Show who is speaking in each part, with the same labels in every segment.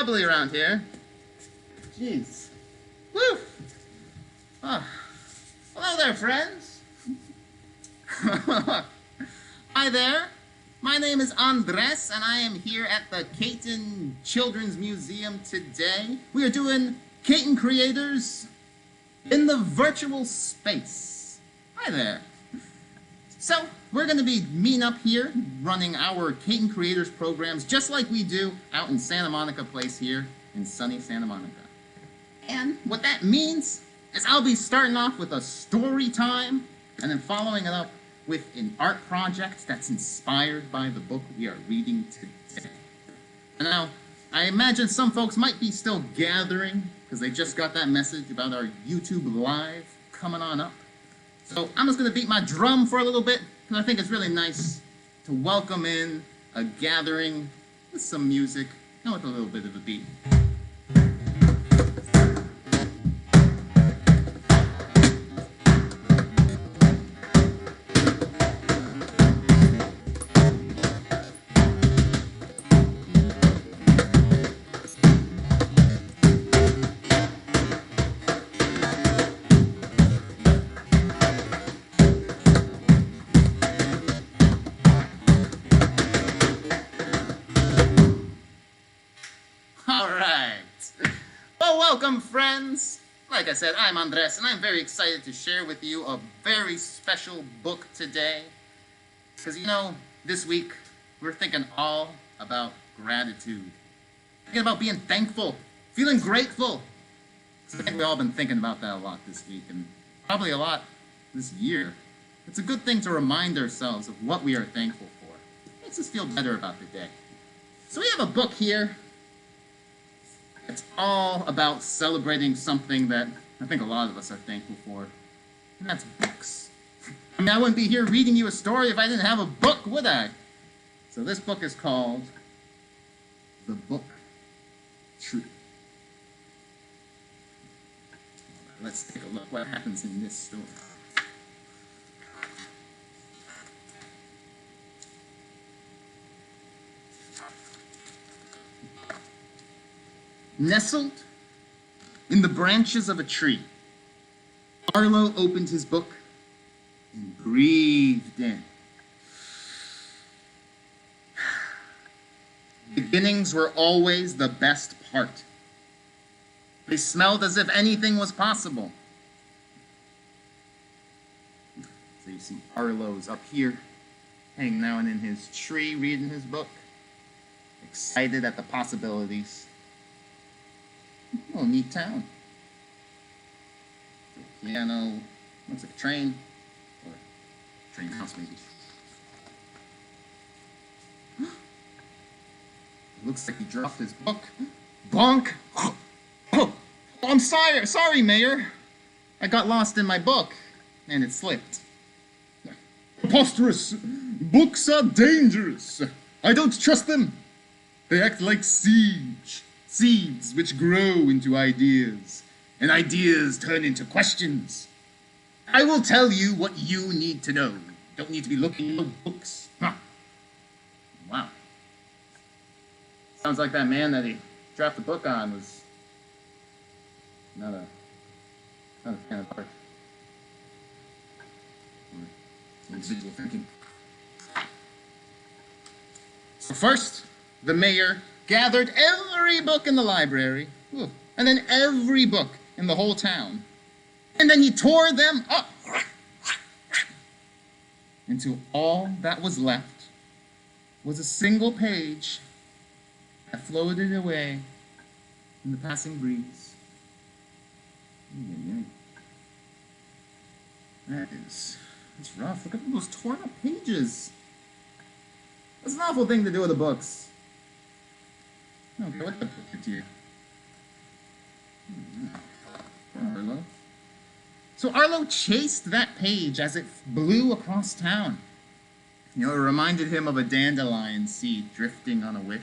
Speaker 1: bubbly around here. Jeez. Woo! Oh. Hello there, friends. Hi there. My name is Andres, and I am here at the Cayton Children's Museum today. We are doing Cayton Creators in the virtual space. Hi there. So, we're going to be meeting up here, running our Cayton Creators programs just like we do out in Santa Monica Place here in sunny Santa Monica. And what that means is I'll be starting off with a story time and then following it up with an art project that's inspired by the book we are reading today. And now, I imagine some folks might be still gathering because they just got that message about our YouTube Live coming on up. So I'm just going to beat my drum for a little bit because I think it's really nice to welcome in a gathering with some music and with a little bit of a beat. Welcome, friends. Like I said, I'm Andres, and I'm very excited to share with you a very special book today. Because, you know, this week, we're thinking all about gratitude. Thinking about being thankful, feeling grateful. So I think we've all been thinking about that a lot this week, and probably a lot this year. It's a good thing to remind ourselves of what we are thankful for. It makes us feel better about the day. So we have a book here. It's all about celebrating something that I think a lot of us are thankful for, and that's books. I mean, I wouldn't be here reading you a story if I didn't have a book, would I? So this book is called The Book Truth. Let's take a look what happens in this story. Nestled in the branches of a tree, Arlo opened his book and breathed in. Beginnings were always the best part. They smelled as if anything was possible. So you see Arlo's up here, hanging out in his tree, reading his book, excited at the possibilities. Oh, neat town. Piano, looks like a train, or a train house maybe. It looks like he dropped his book. Bonk! Oh, I'm sorry, Mayor. I got lost in my book, and it slipped. Preposterous! Books are dangerous. I don't trust them. They act like seeds which grow into ideas, and ideas turn into questions. I will tell you what you need to know. Don't need to be looking at books. Huh. Wow. Sounds like that man that he dropped the book on was not a fan of art. Or individual thinking. So first, the mayor gathered every book in the library, and then every book in the whole town. And then he tore them up until all that was left was a single page that floated away in the passing breeze. That's rough. Look at those torn up pages. That's an awful thing to do with the books. Okay, what the fuck to you? Arlo. So Arlo chased that page as it blew across town. You know, it reminded him of a dandelion seed drifting on a wish.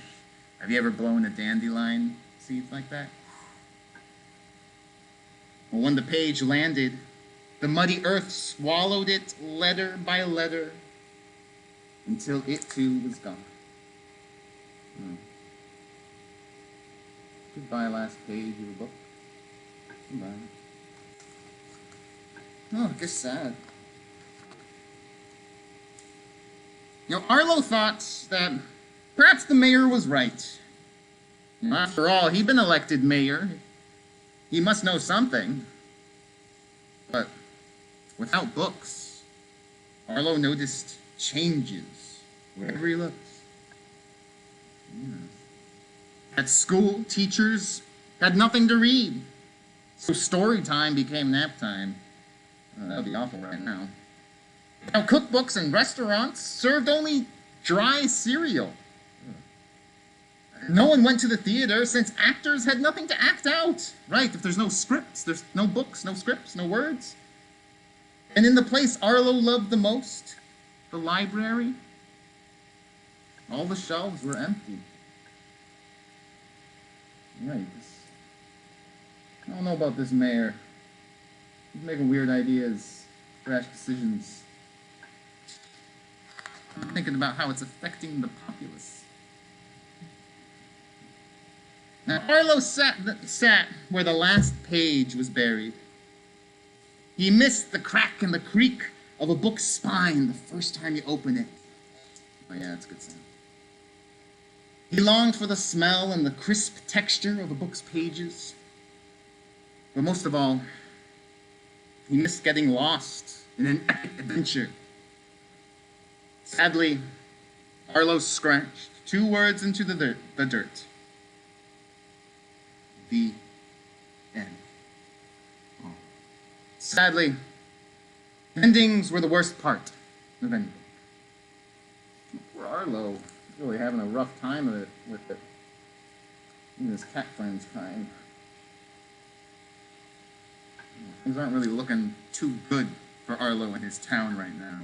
Speaker 1: Have you ever blown a dandelion seed like that? Well, when the page landed, the muddy earth swallowed it letter by letter until it too was gone. Goodbye, last page of the book. Goodbye. Oh, I guess sad. Arlo thought that perhaps the mayor was right. After all, he'd been elected mayor. He must know something. But without books, Arlo noticed changes wherever he looked. At school, teachers had nothing to read. So story time became nap time. That would be awful right now. Now, cookbooks and restaurants served only dry cereal. No one went to the theater since actors had nothing to act out. Right, if there's no scripts, there's no books, no scripts, no words. And in the place Arlo loved the most, the library, all the shelves were empty. Right. I don't know about this mayor. He's making weird ideas, rash decisions. I'm thinking about how it's affecting the populace. Now, Arlo sat where the last page was buried. He missed the crack and the creak of a book's spine the first time you open it. Oh yeah, it's a good sound. He longed for the smell and the crisp texture of a book's pages. But most of all, he missed getting lost in an epic adventure. Sadly, Arlo scratched 2 words into the dirt. The end. Oh. Sadly, endings were the worst part of any book. Poor Arlo. He's really having a rough time of it with it. Even his cat friend's crying. Things aren't really looking too good for Arlo in his town right now.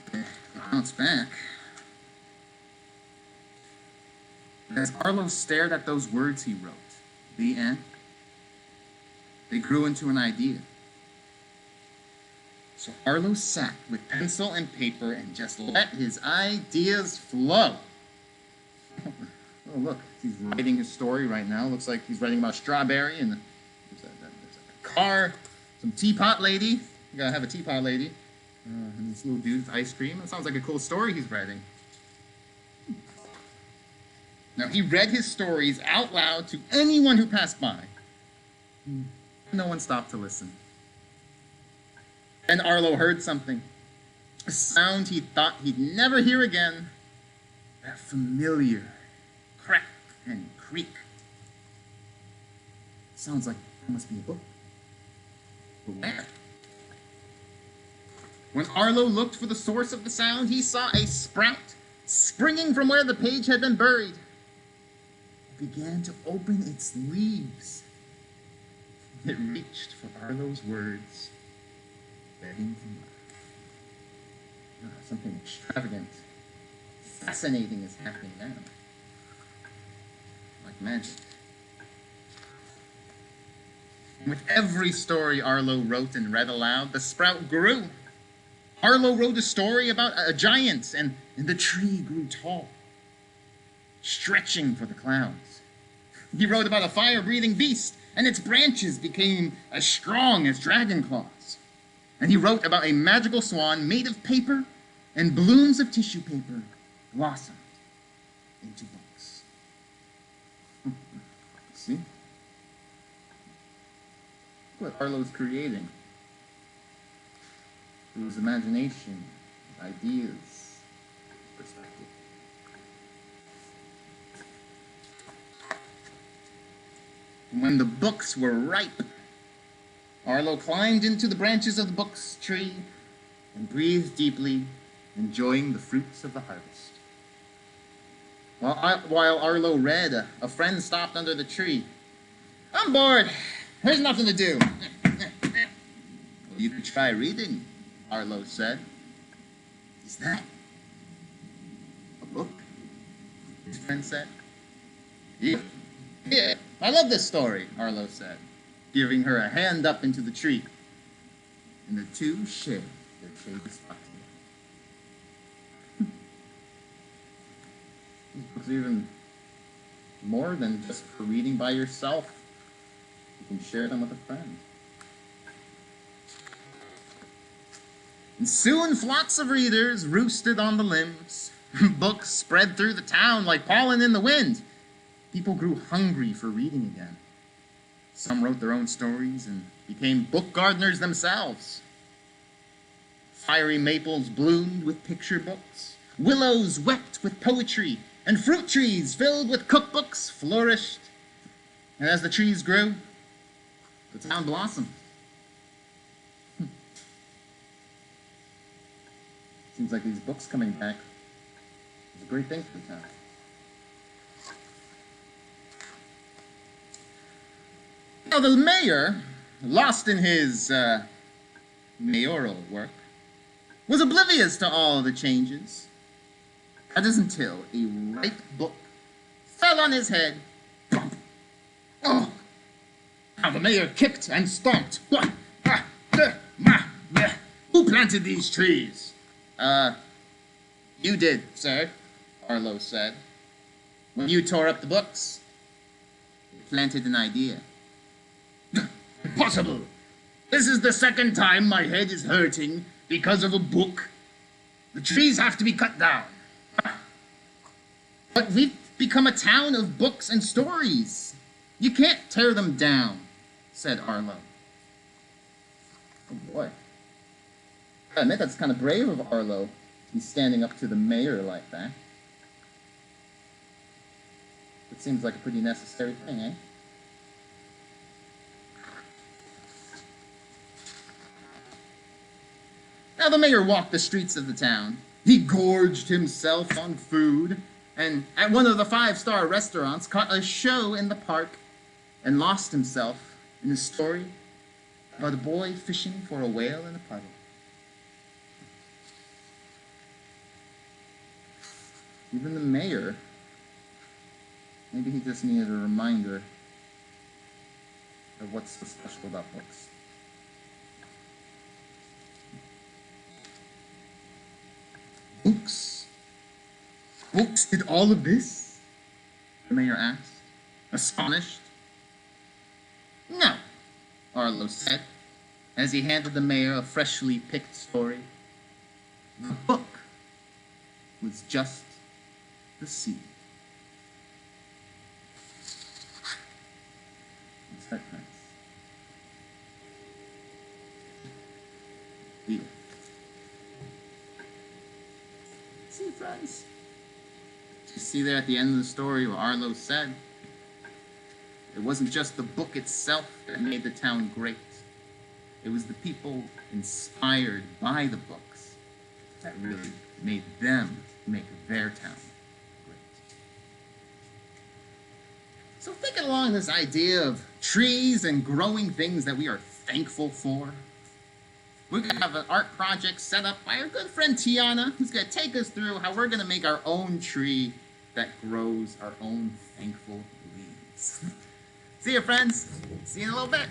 Speaker 1: Okay, bounce back. As Arlo stared at those words he wrote, the end, they grew into an idea. So Arlo sat with pencil and paper and just let his ideas flow. Oh, look, he's writing his story right now. Looks like he's writing about Strawberry and there's a car, some teapot lady. You gotta have a teapot lady. And this little dude with ice cream. That sounds like a cool story he's writing. Now, he read his stories out loud to anyone who passed by. No one stopped to listen. And Arlo heard something. A sound he thought he'd never hear again. That familiar crack and creak. Sounds like it must be a book. But where? When Arlo looked for the source of the sound, he saw a sprout springing from where the page had been buried. It began to open its leaves. It reached for Arlo's words, begging for more. Something extravagant, fascinating is happening now. Like magic. With every story Arlo wrote and read aloud, the sprout grew. Arlo wrote a story about a giant, and the tree grew tall, stretching for the clouds. He wrote about a fire-breathing beast, and its branches became as strong as dragon claws. And he wrote about a magical swan made of paper, and blooms of tissue paper blossomed into books. See? What Arlo's creating. Through his imagination, ideas, perspective. When the books were ripe, Arlo climbed into the branches of the book's tree and breathed deeply, enjoying the fruits of the harvest. While Arlo read, a friend stopped under the tree. "I'm bored. There's nothing to do." "Well, you could try reading," Arlo said. "Is that a book?" his friend said. Yeah, I love this story," Arlo said, giving her a hand up into the tree. And the two shared their shady spot together. These books are even more than just for reading by yourself. You can share them with a friend. And soon flocks of readers roosted on the limbs. Books spread through the town like pollen in the wind. People grew hungry for reading again. Some wrote their own stories and became book gardeners themselves. Fiery maples bloomed with picture books. Willows wept with poetry, and fruit trees filled with cookbooks flourished. And as the trees grew, the town blossomed. Seems like these books coming back is a great thing for the town. Now, the mayor, lost in his mayoral work, was oblivious to all the changes. That is until a ripe book fell on his head. Bump! Oh! How the mayor kicked and stomped. Who planted these trees? You did, sir, Arlo said. When you tore up the books, it planted an idea. Impossible! This is the second time my head is hurting because of a book. The trees have to be cut down. But we've become a town of books and stories. You can't tear them down, said Arlo. Oh boy. I admit that's kind of brave of Arlo to be standing up to the mayor like that. It seems like a pretty necessary thing, eh? Now the mayor walked the streets of the town. He gorged himself on food, and at one of the five-star restaurants caught a show in the park and lost himself in a story about a boy fishing for a whale in a puddle. Even the mayor, maybe he just needed a reminder of what's so special about books. Books? Books did all of this? The mayor asked, astonished. No, Arlo said, as he handed the mayor a freshly picked story. The book was just the seed. What's that, friends? The see, friends? You see there at the end of the story what Arlo said? It wasn't just the book itself that made the town great. It was the people inspired by the books that really made them make their town great. So thinking along this idea of trees and growing things that we are thankful for, we're going to have an art project set up by our good friend Tiana, who's going to take us through how we're going to make our own tree that grows our own thankful leaves. See you, friends. See you in a little bit.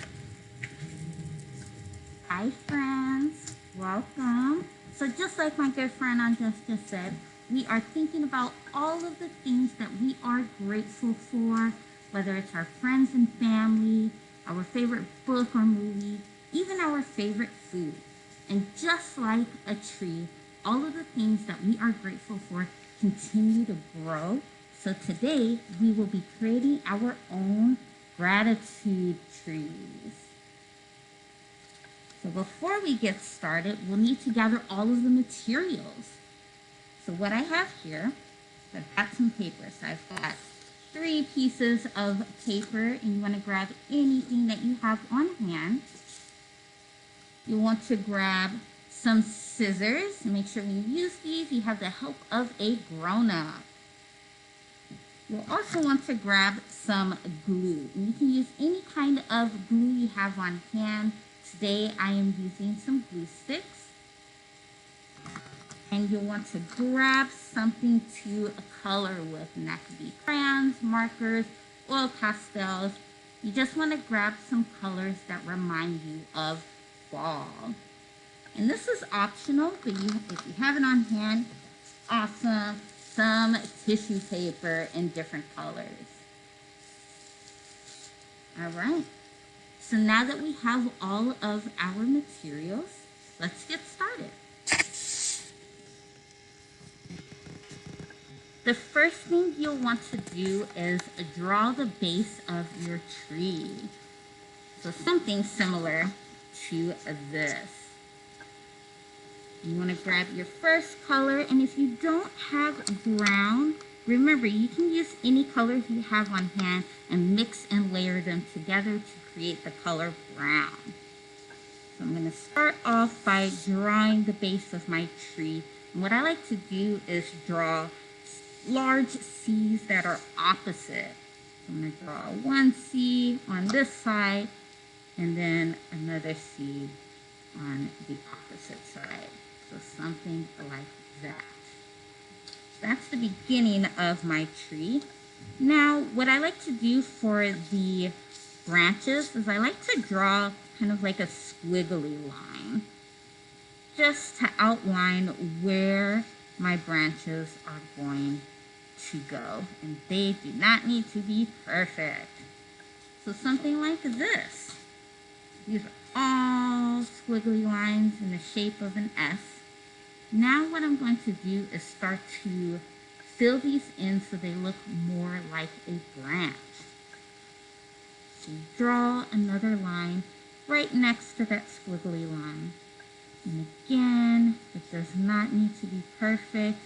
Speaker 2: Hi, friends. Welcome. So just like my good friend Andres just said, we are thinking about all of the things that we are grateful for, whether it's our friends and family, our favorite book or movie, even our favorite food. And just like a tree, all of the things that we are grateful for continue to grow. So today, we will be creating our own gratitude trees. So before we get started, we'll need to gather all of the materials. So what I have here, I've got some paper. So I've got 3 pieces of paper, and you want to grab anything that you have on hand. You want to grab some scissors. Make sure when you use these, you have the help of a grown-up. You'll also want to grab some glue. And you can use any kind of glue you have on hand. Today, I am using some glue sticks. And you'll want to grab something to color with. And that could be crayons, markers, oil pastels. You just want to grab some colors that remind you of fall. And this is optional, but if you have it on hand, awesome. Some tissue paper in different colors. All right. So now that we have all of our materials, let's get started. The first thing you'll want to do is draw the base of your tree. So something similar to this. You want to grab your first color, and if you don't have brown, remember you can use any colors you have on hand and mix and layer them together to create the color brown. So I'm going to start off by drawing the base of my tree. And what I like to do is draw large C's that are opposite. I'm going to draw one C on this side and then another C on the opposite side. So something like that. That's the beginning of my tree. Now, what I like to do for the branches is I like to draw kind of like a squiggly line, just to outline where my branches are going to go, and they do not need to be perfect. So something like this. These are all squiggly lines in the shape of an S. Now what I'm going to do is start to fill these in so they look more like a branch. So draw another line right next to that squiggly line. And again, it does not need to be perfect.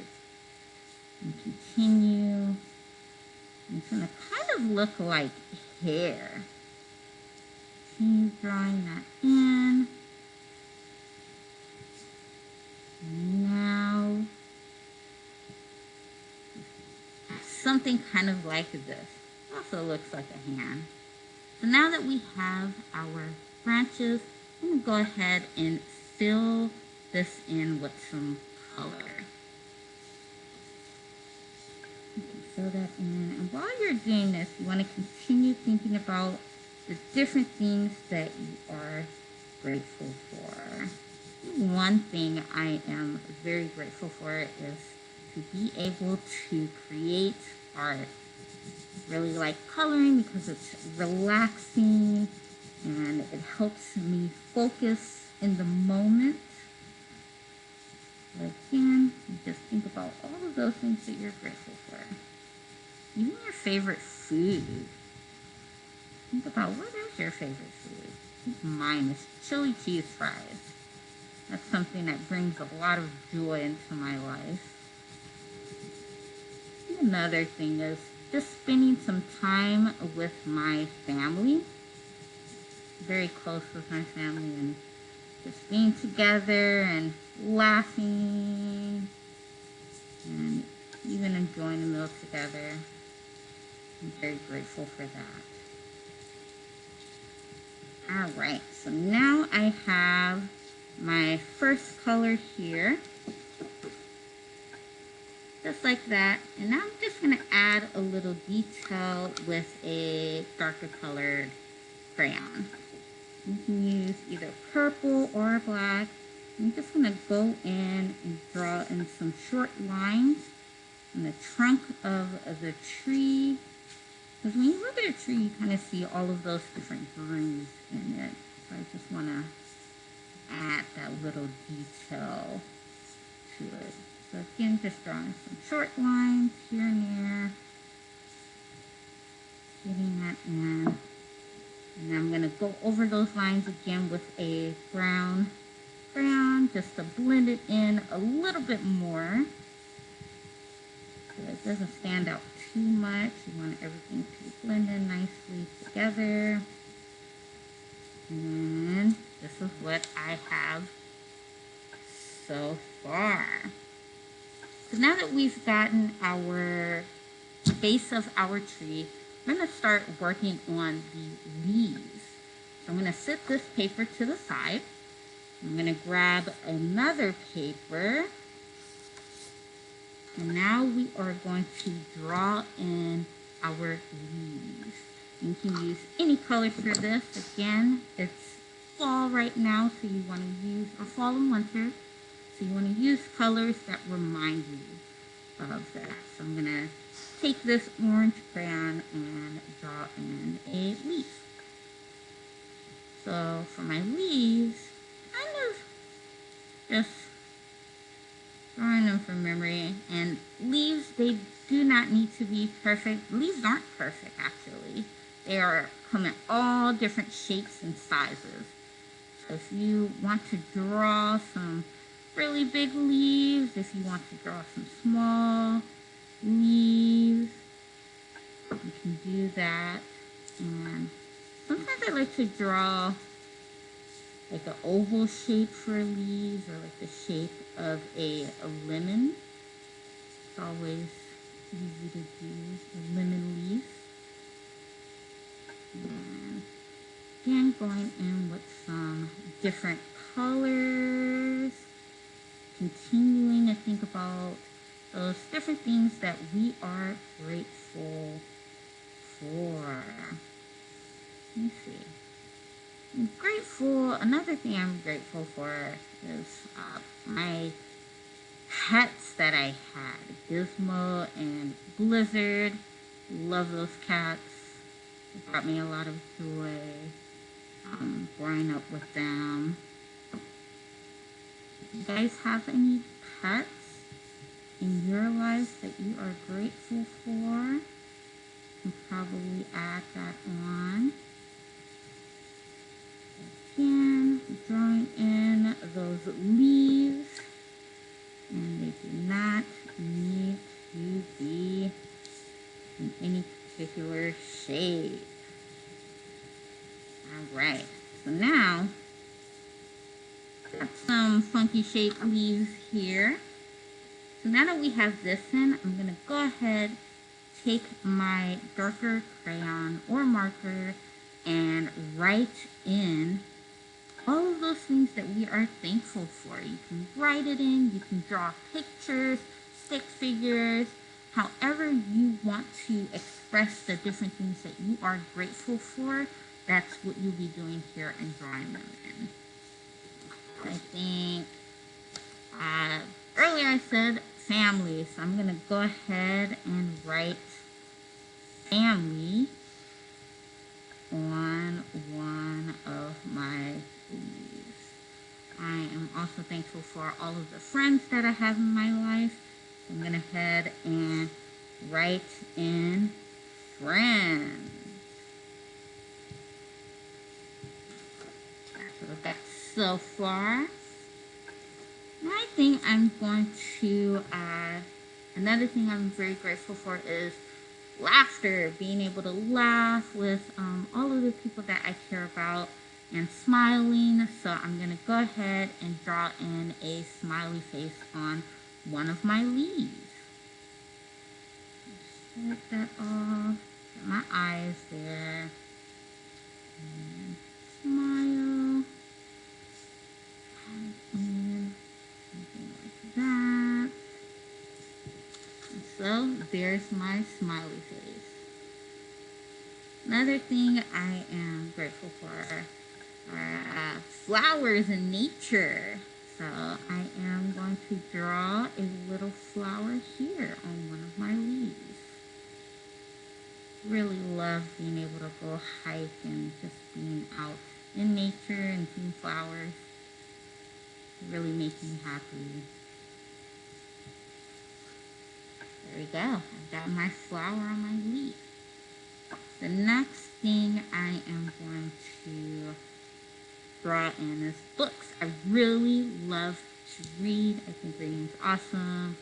Speaker 2: And continue. It's going to kind of look like hair. Continue drawing that in. Now, something kind of like this. Also looks like a hand. So now that we have our branches, I'm going to go ahead and fill this in with some color. You can fill that in. And while you're doing this, you want to continue thinking about the different things that you are grateful for. One thing I am very grateful for is to be able to create art. Really like coloring because it's relaxing and it helps me focus in the moment. So again, you just think about all of those things that you're grateful for. Even your favorite food. Think about, what is your favorite food? Mine is chili cheese fries. That's something that brings a lot of joy into my life. And another thing is just spending some time with my family. Very close with my family, and just being together and laughing and even enjoying a meal together. I'm very grateful for that. Alright, so now I have my first color here. Just like that. And now I'm just going to add a little detail with a darker colored crayon. You can use either purple or black. I'm just going to go in and draw in some short lines on the trunk of the tree. Because when you look at a tree, you kind of see all of those different grooves in it. So I just want to add that little detail to it. So again, just drawing some short lines here and there. Getting that in. And I'm going to go over those lines again with a brown crayon just to blend it in a little bit more. So it doesn't stand out too much. You want everything to blend in nicely together. And this is what I have so far. So now that we've gotten our base of our tree, I'm going to start working on the leaves. So I'm going to set this paper to the side. I'm going to grab another paper. And now we are going to draw in our leaves. You can use any color for this. Again, it's fall right now, so you want to use, or fall and winter. So you want to use colors that remind you of that. So I'm going to take this orange crayon and draw in a leaf. So for my leaves, kind of just drawing them from memory. And leaves, they do not need to be perfect. Leaves aren't perfect, actually. They come in all different shapes and sizes. So if you want to draw some really big leaves, if you want to draw some small leaves, you can do that. And sometimes I like to draw like an oval shape for leaves, or like the shape of a lemon. It's always easy to do a lemon leaf. And again, going in with some different colors, continuing to think about those different things that we are grateful for. Let me see. Another thing I'm grateful for is my pets that I had. Gizmo and Blizzard. Love those cats. It brought me a lot of joy growing up with them. You guys have any pets in your life that you are grateful for? You can probably add that on. Again, drawing in those leaves, and they do not need to be in any particular shape. Alright, so now got some funky shaped leaves here. So now that we have this in, I'm going to go ahead, take my darker crayon or marker and write in all of those things that we are thankful for. You can write it in, you can draw pictures, stick figures, however you want to express the different things that you are grateful for. That's what you'll be doing here and drawing them in. I think earlier I said family, so I'm going to go ahead and write family on one of my leaves. I am also thankful for all of the friends that I have in my life. So I'm going to head and write in friends. So that's so far. I think I'm going to, another thing I'm very grateful for is laughter, being able to laugh with all of the people that I care about and smiling. So I'm going to go ahead and draw in a smiley face on one of my leaves. Start that off, get my eyes there, and smile, and something like that. And so there's my smiley face. Another thing I am grateful for are flowers in nature. So I am going to draw a little flower here on one of my leaves. Really love being able to go hike and just being out in nature and seeing flowers. Really makes me happy. There we go. I've got my flower on my leaf. The next thing I am going to draw in is books. I really love to read. I think reading is awesome.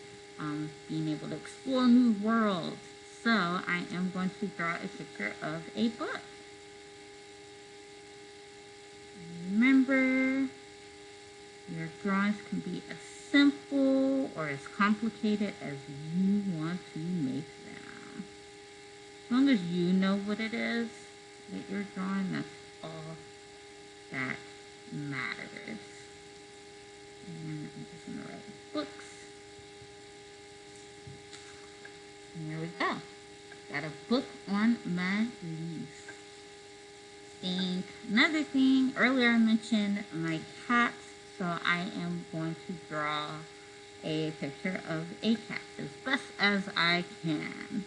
Speaker 2: Being able to explore new worlds. So I am going to draw a picture of a book. Remember, your drawings can be as simple or as complicated as you want to make them. As long as you know what it is that you're drawing, that's all that matters. And I'm just going to write books. And there we go. Got a book on my leaf. Another thing, earlier I mentioned my cats, so I am going to draw a picture of a cat as best as I can.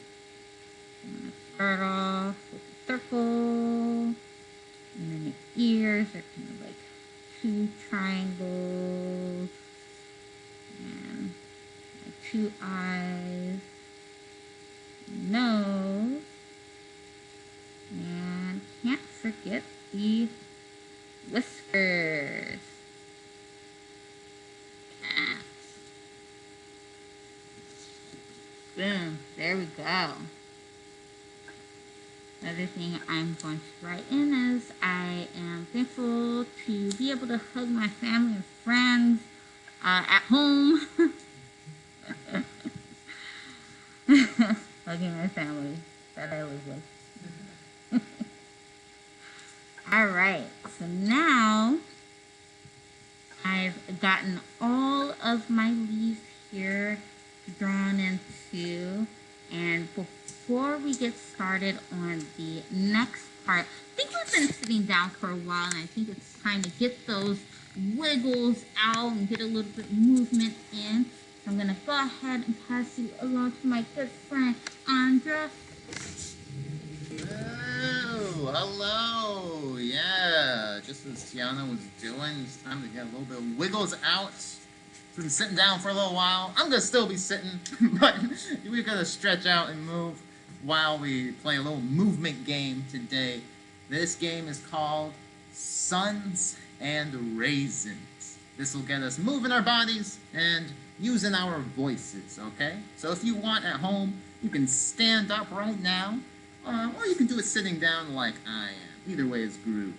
Speaker 2: I'm going to start off with a circle, And then the ears are kind of like two triangles. And two eyes. Nose. And can't forget the whiskers. Boom. There we go. Another thing I'm going to write in is I am thankful to be able to hug my family and friends at home. Hugging my family that I live with. Alright, so now I've gotten all of my leaves here drawn into, and before we get started on the next part, I think we've been sitting down for a while, and I think it's time to get those wiggles out and get a little bit of movement in. So I'm going to go ahead and pass you along to my good friend, Andres.
Speaker 1: Oh, hello. Yeah, just as Tiana was doing, it's time to get a little bit of wiggles out. Been sitting down for a little while. I'm gonna still be sitting, but we're gonna stretch out and move while we play a little movement game today. This game is called Suns and Raisins. This will get us moving our bodies and using our voices, okay? So if you want at home, you can stand up right now, or you can do it sitting down like I am. Either way is groovy.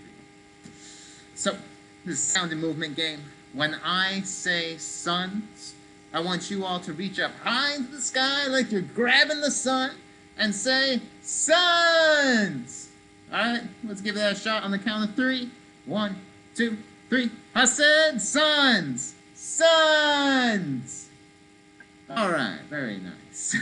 Speaker 1: So, this is sound and movement game. When I say suns, I want you all to reach up high into the sky like you're grabbing the sun and say, suns! Alright, let's give that a shot on the count of 3. 1, 2, 3. I said suns! Suns! Alright, very nice.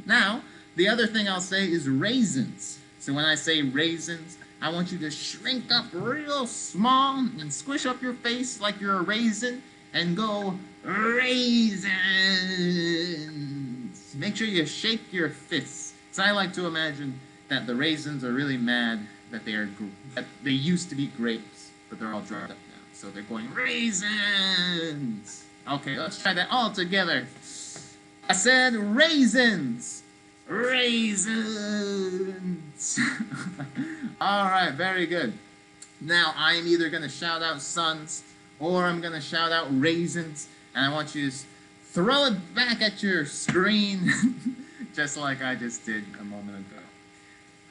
Speaker 1: Now, the other thing I'll say is raisins. So when I say raisins, I want you to shrink up real small and squish up your face like you're a raisin and go raisins. Make sure you shake your fists. So I like to imagine that the raisins are really mad that they used to be grapes, but they're all dried up now. So they're going raisins. Okay, let's try that all together. I said raisins. Raisins. All right, very good. Now I'm either going to shout out suns or I'm going to shout out raisins, and I want you to throw it back at your screen just like I just did a moment ago.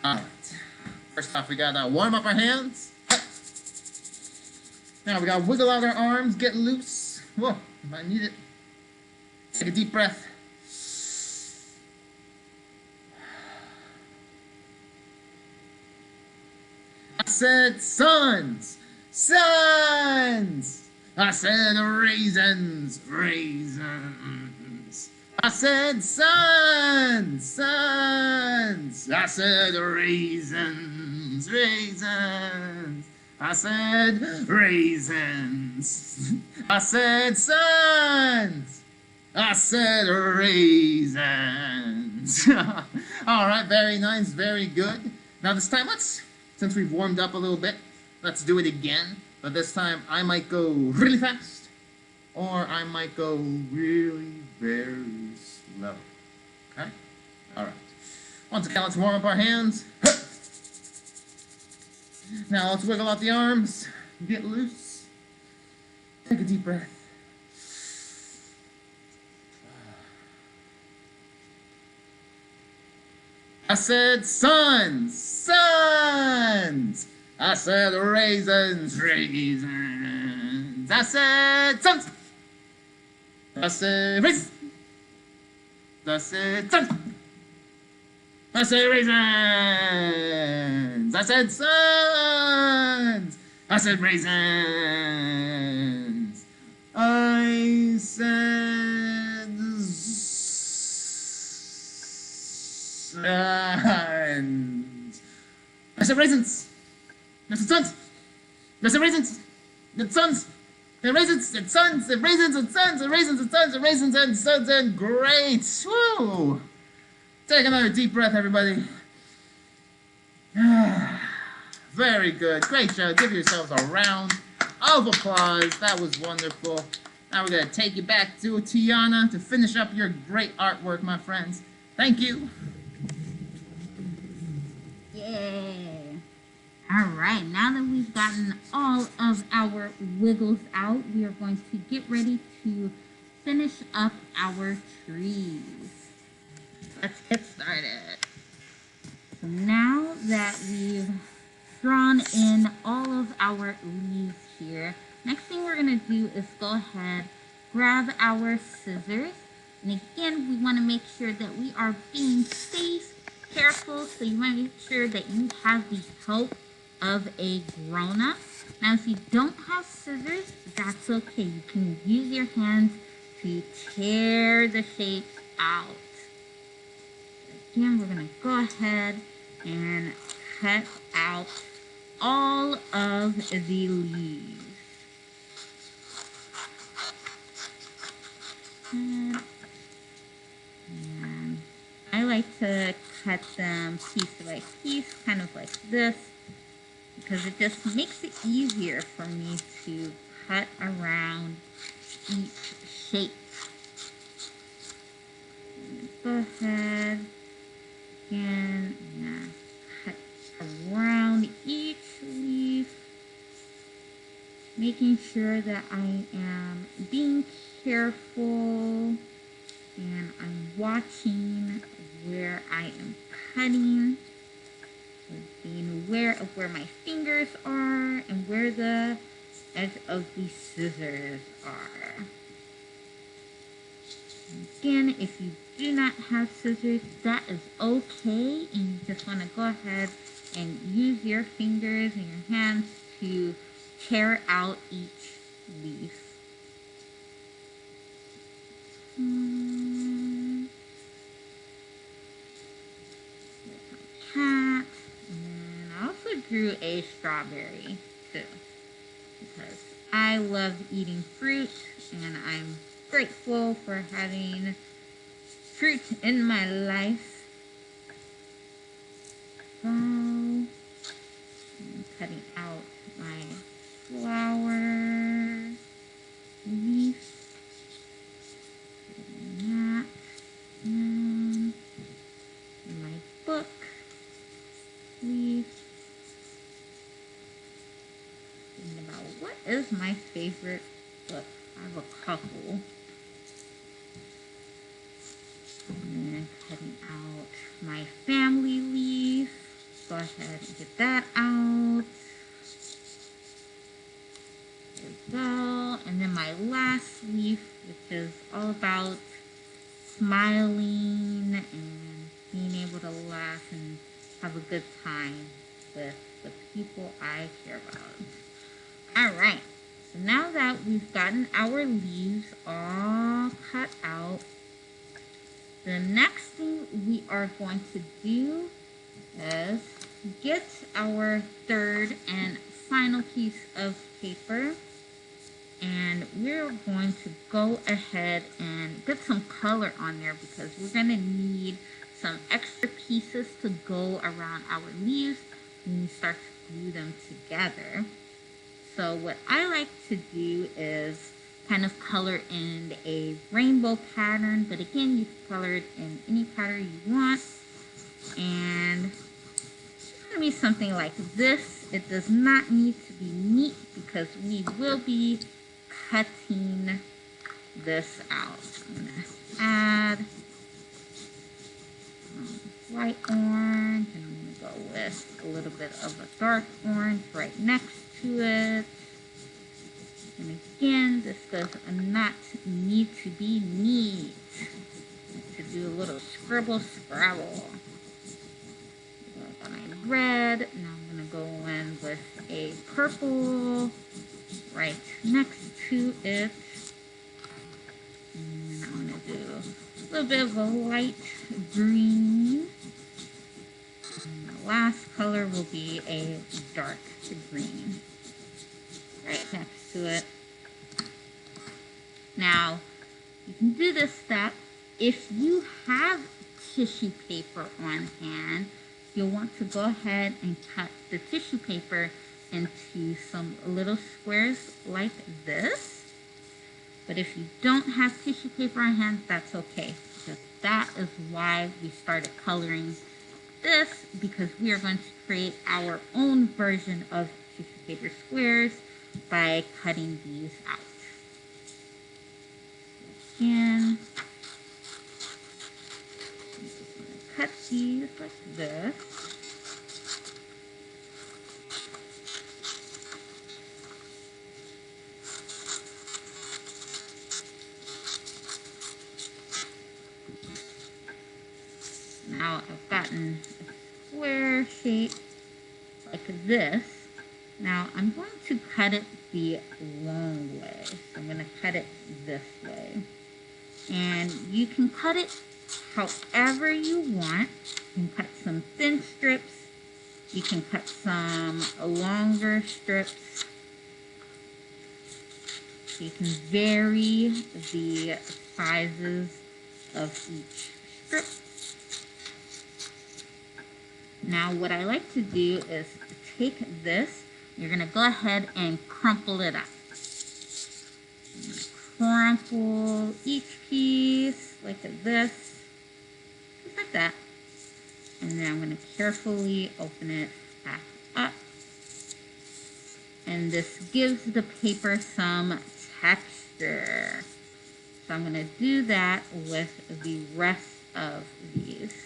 Speaker 1: All right. First off, we got to warm up our hands. Now we got to wiggle out our arms, get loose. Whoa, if I need it. Take a deep breath. I said suns, suns. I said raisins, raisins. I said suns, suns. I said raisins, raisins. I said raisins. I said suns. I said raisins. All right, very nice, very good. Now this time, since we've warmed up a little bit, let's do it again. But this time, I might go really fast, or I might go really very slow. Okay? All right. Once again, let's warm up our hands. Now let's wiggle out the arms. Get loose. Take a deep breath. I said suns, suns. I said raisins, raisins. I said suns. I said raisins. I said suns. I said raisins. I said suns. I said raisins. I said suns. I said raisins. I said suns. I said raisins. And suns. And raisins and suns and raisins and suns and raisins and suns and raisins and suns and great. Woo! Take another deep breath, everybody. Very good. Great job. Give yourselves a round of applause. That was wonderful. Now we're going to take you back to Tiana to finish up your great artwork, my friends. Thank you.
Speaker 2: Yay. All right, now that we've gotten all of our wiggles out, we are going to get ready to finish up our trees. Let's get started. So now that we've drawn in all of our leaves here, next thing we're going to do is go ahead, grab our scissors, and again, we want to make sure that we are being safe, careful, so you want to make sure that you have the help of a grown-up. Now, if you don't have scissors, that's okay. You can use your hands to tear the shape out. Again, we're going to go ahead and cut out all of the leaves. And I like to cut them piece by piece, kind of like this, because it just makes it easier for me to cut around each shape. Go ahead and cut around each leaf, making sure that I am being careful and I'm watching where I am cutting, so being aware of where my fingers are and where the edge of the scissors are. Again, if you do not have scissors, that is okay, and you just want to go ahead and use your fingers and your hands to tear out each leaf. Cat, and I also drew a strawberry too, because I love eating fruit, and I'm grateful for having fruit in my life. So, I'm cutting out my flower leaf. That, and my book leaf. Thinking about what is my favorite book. I have a couple. And then cutting out my family leaf. Go ahead and get that out. There we go. And then my last leaf, which is all about smiling and being able to laugh and have a good time with the people I care about. Alright, so now that we've gotten our leaves all cut out, the next thing we are going to do is get our third and final piece of paper, and we're going to go ahead and get some color on there because we're going to need some extra pieces to go around our leaves when we start to glue them together. So what I like to do is kind of color in a rainbow pattern, but again, you can color it in any pattern you want. And it's going to be something like this. It does not need to be neat because we will be cutting this out. I'm going to add light orange, and I'm going to go with a little bit of a dark orange right next to it. And again, this does not need to be neat. To do a little scribble scrabble. Got my red, now I'm going to go in with a purple right next to it. And I'm going to do a little bit of a light green. And the last color will be a dark green right next to it. Now, you can do this step if you have tissue paper on hand. you'll want to go ahead and cut the tissue paper into some little squares like this. But if you don't have tissue paper on hand, that's okay. Because that is why we started coloring this, because we are going to create our own version of tissue paper squares by cutting these out. Again, I'm just going to cut these like this. Now I've gotten a square shape like this. Now I'm going to cut it the long way. So I'm going to cut it this way. And you can cut it however you want. You can cut some thin strips. You can cut some longer strips. You can vary the sizes of each strip. Now what I like to do is take this, you're going to go ahead and crumple it up. Crumple each piece like this, just like that. And then I'm going to carefully open it back up. And this gives the paper some texture. So I'm going to do that with the rest of these.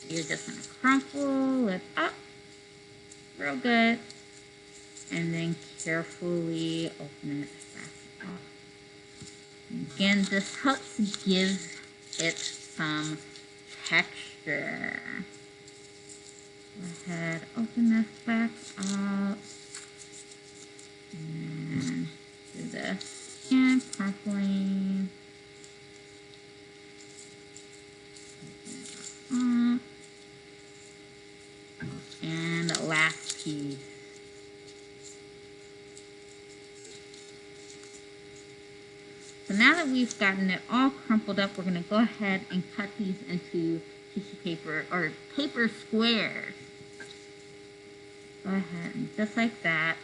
Speaker 2: You're just going to crumple it up real good and then carefully open it back up. Again, this helps give it some texture. Go ahead, open this back up and do this and crumpling. And the last piece. So now that we've gotten it all crumpled up, we're going to go ahead and cut these into tissue paper or paper squares. Go ahead and just like that.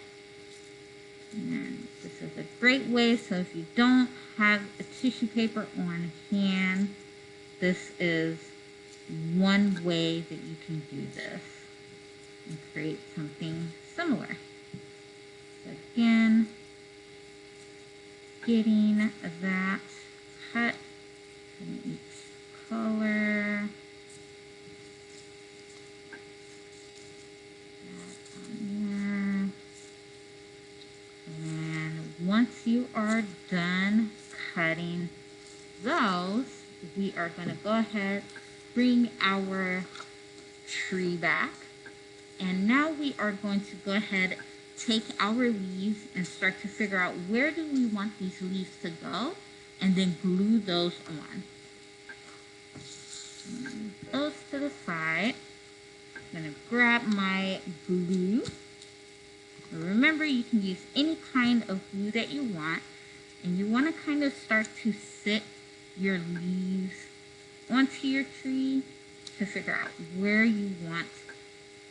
Speaker 2: And this is a great way, so if you don't have a tissue paper on hand, this is one way that you can do this and create something similar. So again, getting that cut in each color. And once you are done cutting those, we are going to go ahead, bring our tree back. And now we are going to go ahead, take our leaves and start to figure out where do we want these leaves to go, and then glue those on. Move those to the side. I'm going to grab my glue. Remember, you can use any kind of glue that you want, and you want to kind of start to sit your leaves onto your tree to figure out where you want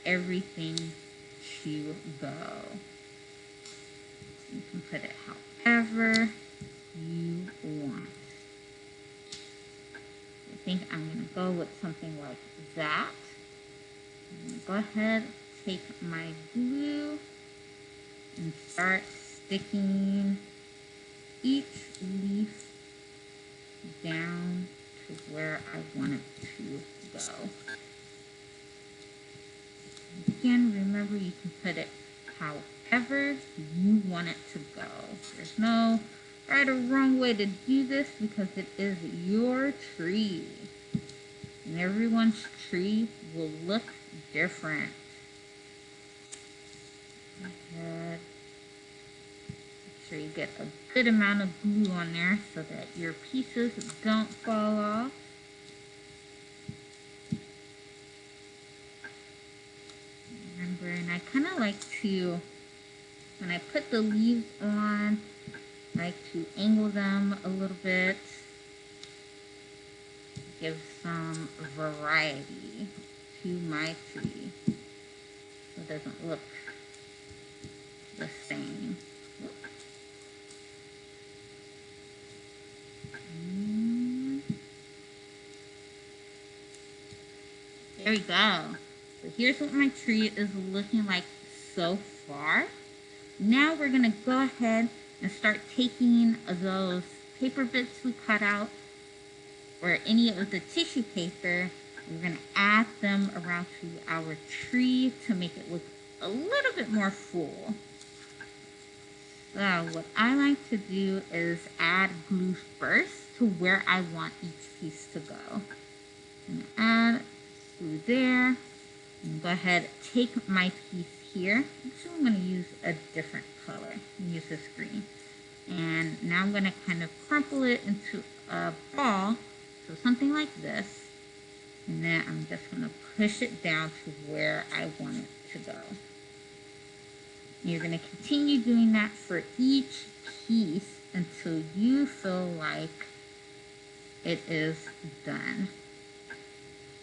Speaker 2: everything to go. You can put it however you want. I think I'm going to go with something like that. I'm going to go ahead, take my glue, and start sticking each leaf down to where I want it to go. Again, remember, you can put it however you want it to go. There's no right or wrong way to do this because it is your tree. And everyone's tree will look different. Go ahead. Make sure you get a good amount of glue on there so that your pieces don't fall off. Remember, and I kind of like to, when I put the leaves on, I like to angle them a little bit, give some variety to my tree so it doesn't look the same. There we go. So here's what my tree is looking like so far. Now we're going to go ahead and start taking those paper bits we cut out or any of the tissue paper. We're going to add them around to our tree to make it look a little bit more full. So what I like to do is add glue first to where I want each piece to go. I'm going to add glue there. And go ahead, take my piece here. Actually, I'm going to use a different color. Use this green. And now I'm going to kind of crumple it into a ball, so something like this. And then I'm just going to push it down to where I want it to go. You're going to continue doing that for each piece until you feel like it is done.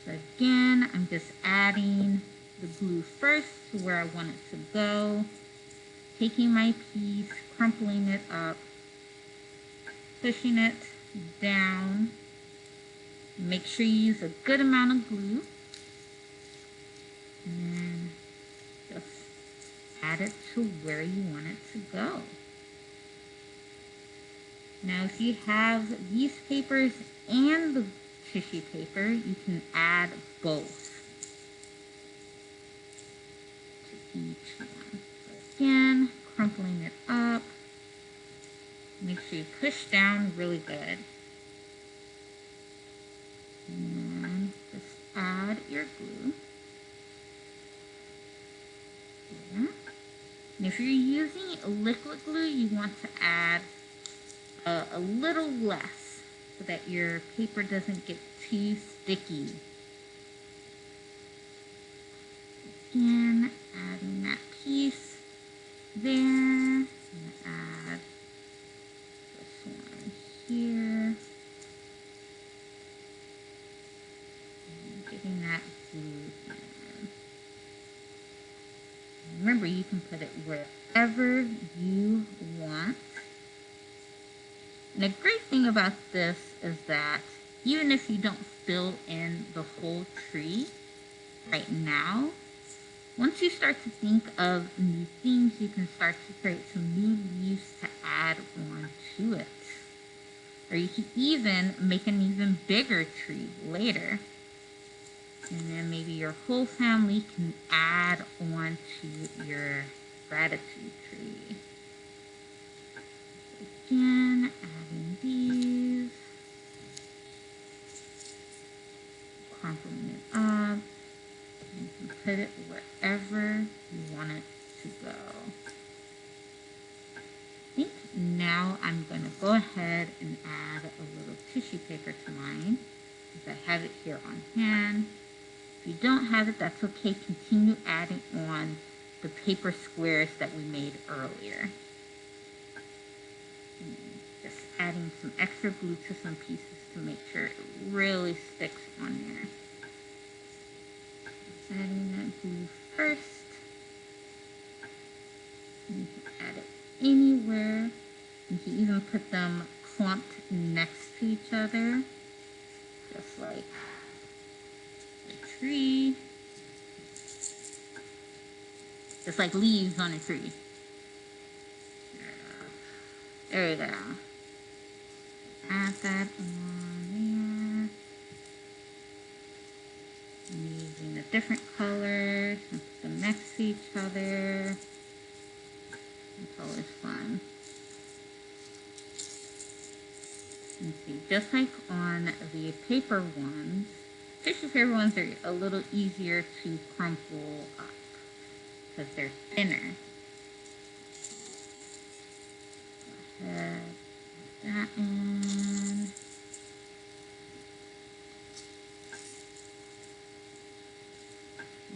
Speaker 2: So again, I'm just adding the glue first to where I want it to go, taking my piece, crumpling it up, pushing it down. Make sure you use a good amount of glue, and then just add it to where you want it to go. Now if you have these papers and the tissue paper, you can add both to each one. So again, crumpling it up. Make sure you push down really good. And just add your glue. There. And if you're using liquid glue, you want to add a little less so that your paper doesn't get too sticky. Again, adding that piece there. I'm going to add this one here. And getting that glue in. Remember, you can put it wherever you want. And the great thing about this is that even if you don't fill in the whole tree right now, once you start to think of new things, you can start to create some new leaves to add on to it. Or you can even make an even bigger tree later. And then maybe your whole family can add on to your gratitude tree. Again, adding these, crumpling it up, and you can put it wherever you want it to go. I think now I'm going to go ahead and add a little tissue paper to mine, because I have it here on hand. If you don't have it, that's okay. Continue adding on the paper squares that we made earlier. Just adding some extra glue to some pieces to make sure it really sticks on there. Adding that glue first. And you can add it anywhere. You can even put them clumped next to each other, just like a tree. Just like leaves on a tree. There we go. Add that on there. I'm using a different color and put them next to each other. It's always fun. And see, just like on the paper ones, tissue paper ones are a little easier to crumple up because they're thinner. That in.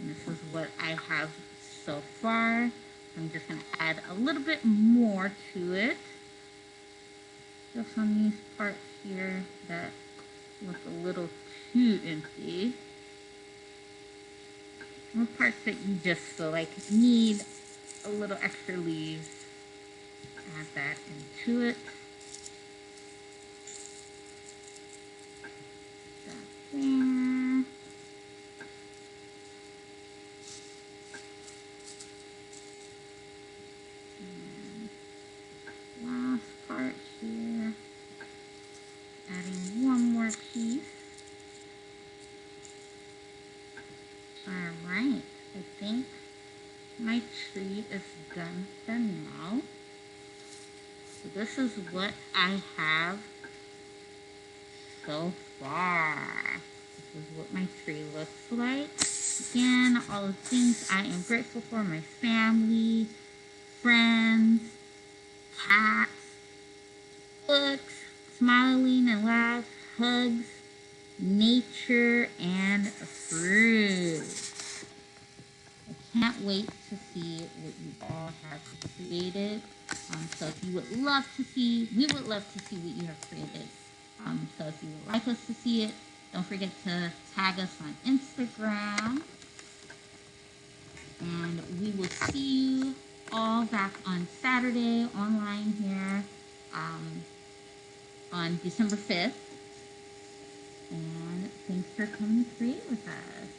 Speaker 2: And this is what I have so far. I'm just going to add a little bit more to it. Just on these parts here that look a little too empty. And the parts that you just feel like need a little extra leaves, add that into it. That there. And last part here, adding one more piece. Alright, I think my tree is done for now. So this is what I have so far. This is what my tree looks like. Again, all the things I am grateful for: my family, friends, cats, books, smiling and laugh, hugs, nature, and fruit. I can't wait to see what you all have created. So if you would love to see, we would love to see what you have created. So if you would like us to see it, don't forget to tag us on Instagram. And we will see you all back on Saturday online here on December 5th. And thanks for coming to create with us.